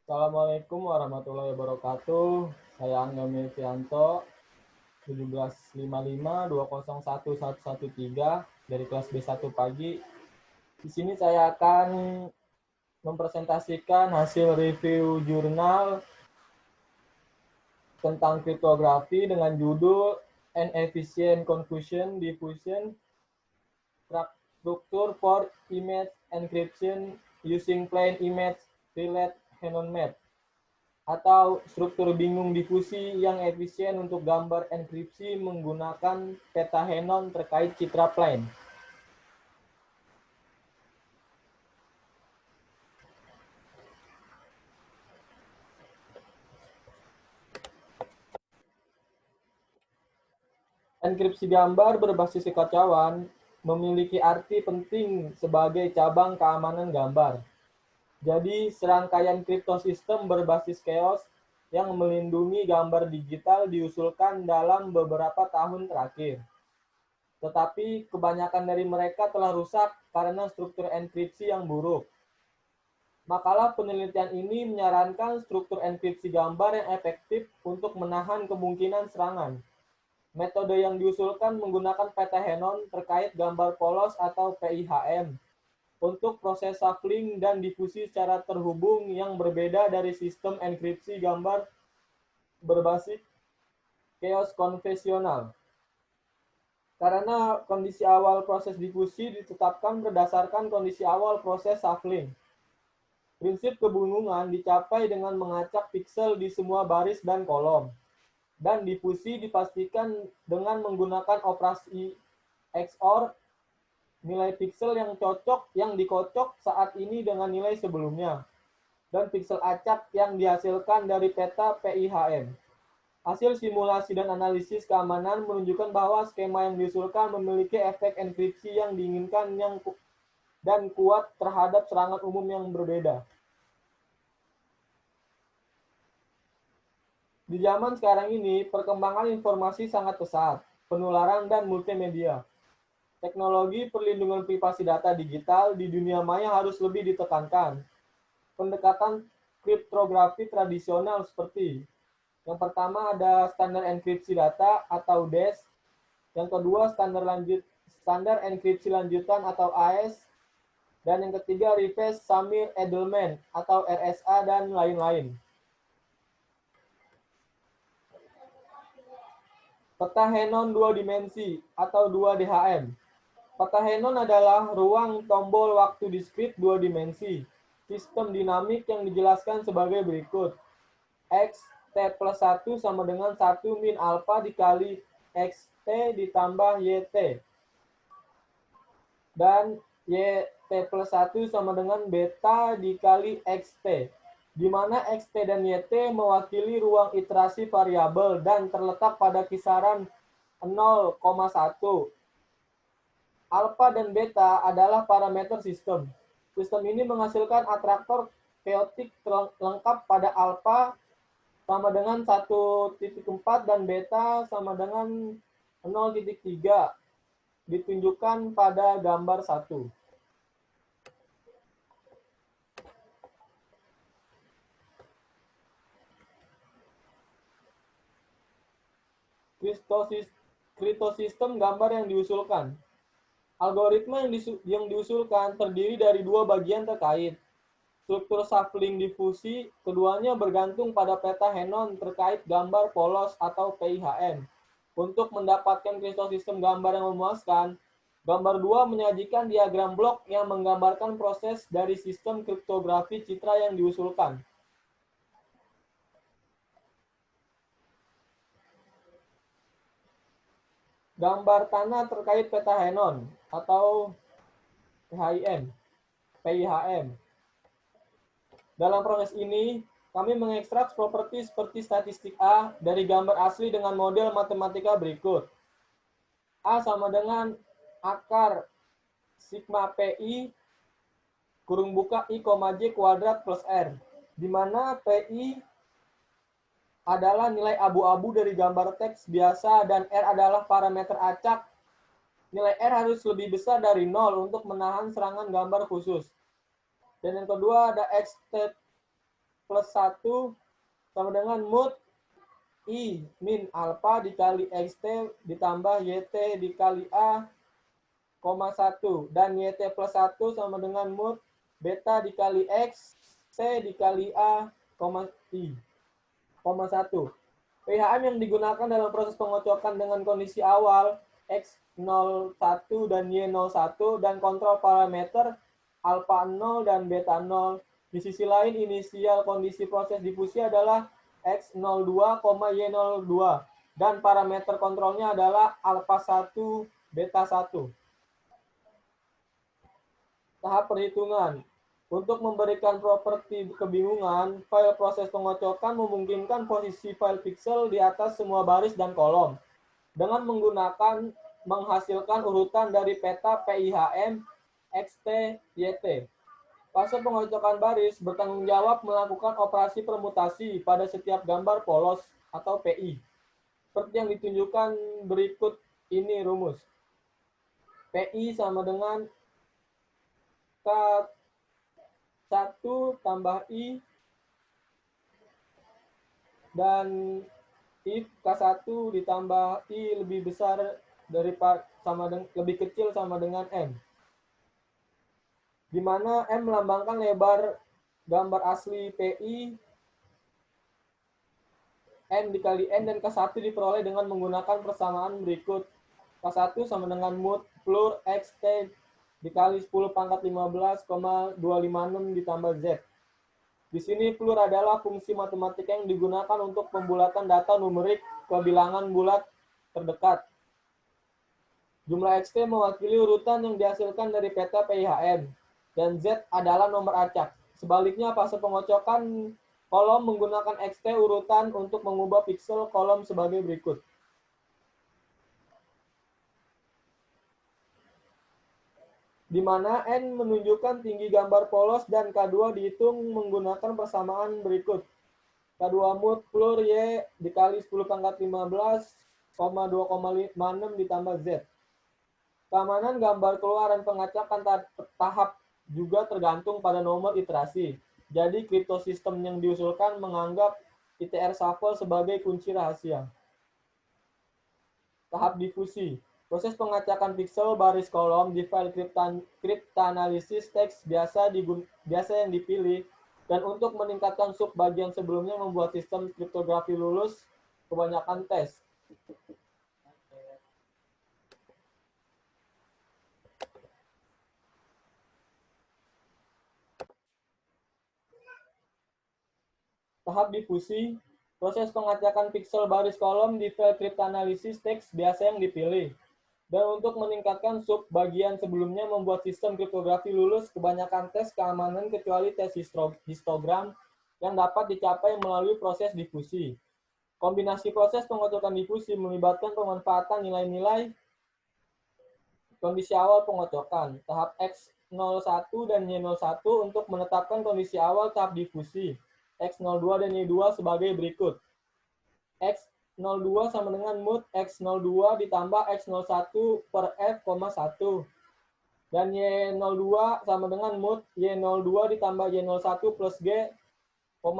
Assalamualaikum warahmatullahi wabarakatuh. Saya Angga Melvianto, 1755201113 dari kelas B1 pagi. Di sini saya akan mempresentasikan hasil review jurnal tentang kriptografi dengan judul An Efficient Confusion Diffusion Structure for Image Encryption Using Plain Image Relay Henon Map, atau struktur bingung difusi yang efisien untuk gambar enkripsi menggunakan petahenon terkait citra plain. Enkripsi gambar berbasis kekacauan memiliki arti penting sebagai cabang keamanan gambar. Jadi, serangkaian kriptosistem berbasis chaos yang melindungi gambar digital diusulkan dalam beberapa tahun terakhir. Tetapi kebanyakan dari mereka telah rusak karena struktur enkripsi yang buruk. Makalah penelitian ini menyarankan struktur enkripsi gambar yang efektif untuk menahan kemungkinan serangan. Metode yang diusulkan menggunakan petahenon terkait gambar polos atau PIHM untuk proses shuffling dan difusi secara terhubung yang berbeda dari sistem enkripsi gambar berbasis chaos konvensional. Karena kondisi awal proses difusi ditetapkan berdasarkan kondisi awal proses shuffling. Prinsip kebingungan dicapai dengan mengacak piksel di semua baris dan kolom. Dan difusi dipastikan dengan menggunakan operasi XOR, nilai piksel yang dikocok saat ini dengan nilai sebelumnya, dan piksel acak yang dihasilkan dari peta PIHM. Hasil simulasi dan analisis keamanan menunjukkan bahwa skema yang diusulkan memiliki efek enkripsi yang diinginkan dan kuat terhadap serangan umum yang berbeda. Di zaman sekarang ini, perkembangan informasi sangat pesat, penularan dan multimedia. Teknologi perlindungan privasi data digital di dunia maya harus lebih ditekankan. Pendekatan kriptografi tradisional seperti yang pertama ada standar enkripsi data atau DES, yang kedua standar enkripsi lanjutan atau AES, dan yang ketiga Rivest Samir Edelman atau RSA dan lain-lain. Petahenon dua dimensi atau 2DHM. Petahenon adalah ruang tombol waktu diskrit dua dimensi, sistem dinamik yang dijelaskan sebagai berikut. X T plus 1 sama dengan 1 min alpha dikali XT ditambah YT. Dan YT plus 1 sama dengan beta dikali XT, di mana XT dan YT mewakili ruang iterasi variabel dan terletak pada kisaran 0,1. Alpha dan beta adalah parameter sistem. Sistem ini menghasilkan atraktor chaotic lengkap pada alpha sama dengan 1.4 dan beta sama dengan 0.3, ditunjukkan pada gambar 1. Kriptosistem gambar yang diusulkan. Algoritma yang diusulkan terdiri dari dua bagian terkait. Struktur shuffling difusi, keduanya bergantung pada petahenon terkait gambar polos atau PIHM. Untuk mendapatkan kriptosistem gambar yang memuaskan, gambar 2 menyajikan diagram blok yang menggambarkan proses dari sistem kriptografi citra yang diusulkan. Gambar tanah terkait petahenon atau PIHM. Dalam proses ini, kami mengekstrak properti seperti statistik A dari gambar asli dengan model matematika berikut. A sama dengan akar sigma PI kurung buka I, J kuadrat plus R, di mana PI adalah nilai abu-abu dari gambar teks biasa dan R adalah parameter acak. Nilai R harus lebih besar dari 0 untuk menahan serangan gambar khusus. Dan yang kedua ada XT plus 1 sama dengan mod I min alpha dikali XT ditambah YT dikali A, 1. Dan YT plus 1 sama dengan mod beta dikali X, T dikali A, I, 1. PHM yang digunakan dalam proses pengocokan dengan kondisi awal X01 dan Y01 dan kontrol parameter alpha 0 dan beta 0. Di sisi lain, inisial kondisi proses difusi adalah X02, Y02 dan parameter kontrolnya adalah alpha 1, beta 1. Tahap perhitungan. Untuk memberikan properti kebingungan, file proses pengocokan memungkinkan posisi file pixel di atas semua baris dan kolom dengan menggunakan menghasilkan urutan dari peta PIHM, XT, YT. Fase pengocokan baris bertanggung jawab melakukan operasi permutasi pada setiap gambar polos atau PI. Seperti yang ditunjukkan berikut ini rumus. PI sama dengan K1 tambah I dan if K1 ditambah I lebih besar daripada lebih kecil sama dengan M. Di mana M melambangkan lebar gambar asli PI, M dikali N dan K1 diperoleh dengan menggunakan persamaan berikut. K1 sama dengan mod plur XT dikali 10 pangkat 15,256 ditambah Z. Di sini plur adalah fungsi matematika yang digunakan untuk pembulatan data numerik ke bilangan bulat terdekat. Jumlah XT mewakili urutan yang dihasilkan dari peta PIHM, dan Z adalah nomor acak. Sebaliknya, fase pengocokan kolom menggunakan XT urutan untuk mengubah pixel kolom sebagai berikut. Di mana N menunjukkan tinggi gambar polos dan K2 dihitung menggunakan persamaan berikut. K2 mod plur Y dikali 10 pangkat 15,256 ditambah Z. Keamanan gambar keluaran pengacakan tahap juga tergantung pada nomor iterasi. Jadi kriptosistem yang diusulkan menganggap ITR shuffle sebagai kunci rahasia. Tahap difusi. Proses pengacakan pixel baris kolom di file cryptanalysis teks biasa yang dipilih, dan untuk meningkatkan sub bagian sebelumnya membuat sistem kriptografi lulus kebanyakan tes. Tahap difusi. Proses pengacakan pixel baris kolom di file cryptanalysis teks biasa yang dipilih. Dan untuk meningkatkan sub bagian sebelumnya membuat sistem kriptografi lulus kebanyakan tes keamanan kecuali tes histogram yang dapat dicapai melalui proses difusi. Kombinasi proses pengocokan difusi melibatkan pemanfaatan nilai-nilai kondisi awal pengocokan, tahap X01 dan Y01 untuk menetapkan kondisi awal tahap difusi, X02 dan Y2 sebagai berikut. X02 sama dengan mod X02 ditambah X01 per F,1. Dan Y02 sama dengan mod Y02 ditambah Y01 plus G, 1.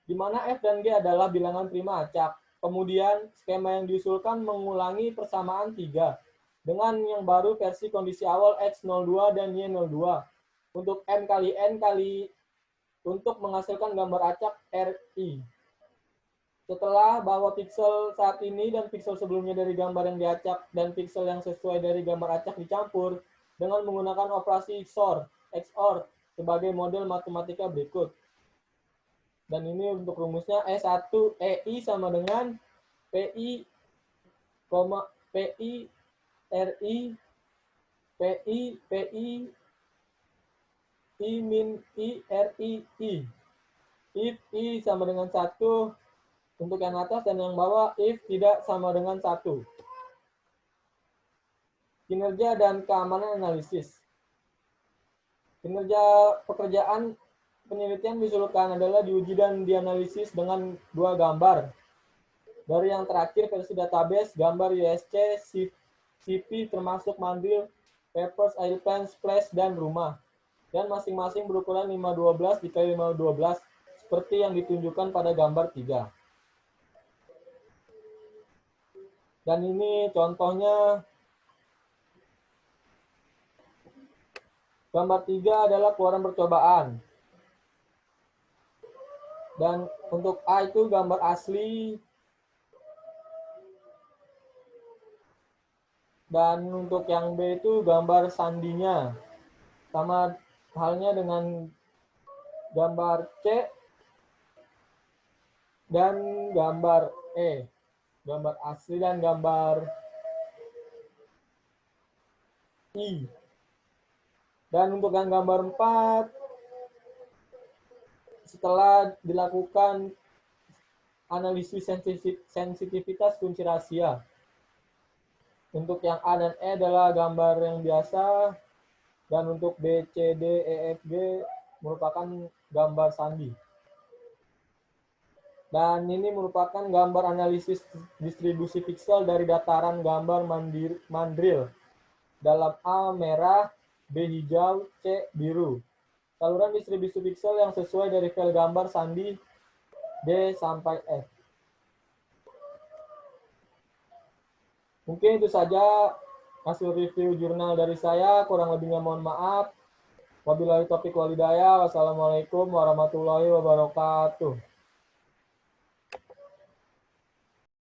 Di mana F dan G adalah bilangan prima acak. Kemudian skema yang diusulkan mengulangi persamaan 3 dengan yang baru versi kondisi awal X02 dan Y02 untuk M kali N kali untuk menghasilkan gambar acak RI. Setelah bahwa pixel saat ini dan pixel sebelumnya dari gambar yang diacak dan pixel yang sesuai dari gambar acak dicampur dengan menggunakan operasi XOR sebagai model matematika berikut. Dan ini untuk rumusnya E1 EI sama dengan PI, PI RI PI I min I RI I. If I sama dengan 1 untuk yang atas dan yang bawah if tidak sama dengan 1. Kinerja dan keamanan analisis. Kinerja pekerjaan penelitian diusulkan adalah diuji dan dianalisis dengan 2 gambar. Dari yang terakhir versi database, gambar USC, CP termasuk mandil, papers, airplane, splash, dan rumah. Dan masing-masing berukuran 512 x 512 seperti yang ditunjukkan pada gambar 3. Dan ini contohnya, gambar 3 adalah keluaran percobaan. Dan untuk A itu gambar asli. Dan untuk yang B itu gambar sandinya. Sama halnya dengan gambar C dan gambar E. Gambar asli dan gambar I. Dan untuk yang gambar 4, setelah dilakukan analisis sensitivitas kunci rahasia. Untuk yang A dan E adalah gambar yang biasa, dan untuk B, C, D, E, F, G merupakan gambar sandi. Dan ini merupakan gambar analisis distribusi piksel dari dataran gambar mandril. Dalam A merah, B hijau, C biru. Saluran distribusi piksel yang sesuai dari file gambar sandi D sampai F. Mungkin itu saja hasil review jurnal dari saya, kurang lebihnya mohon maaf. Wabillahi taufiq wal hidayah. Wassalamualaikum warahmatullahi wabarakatuh.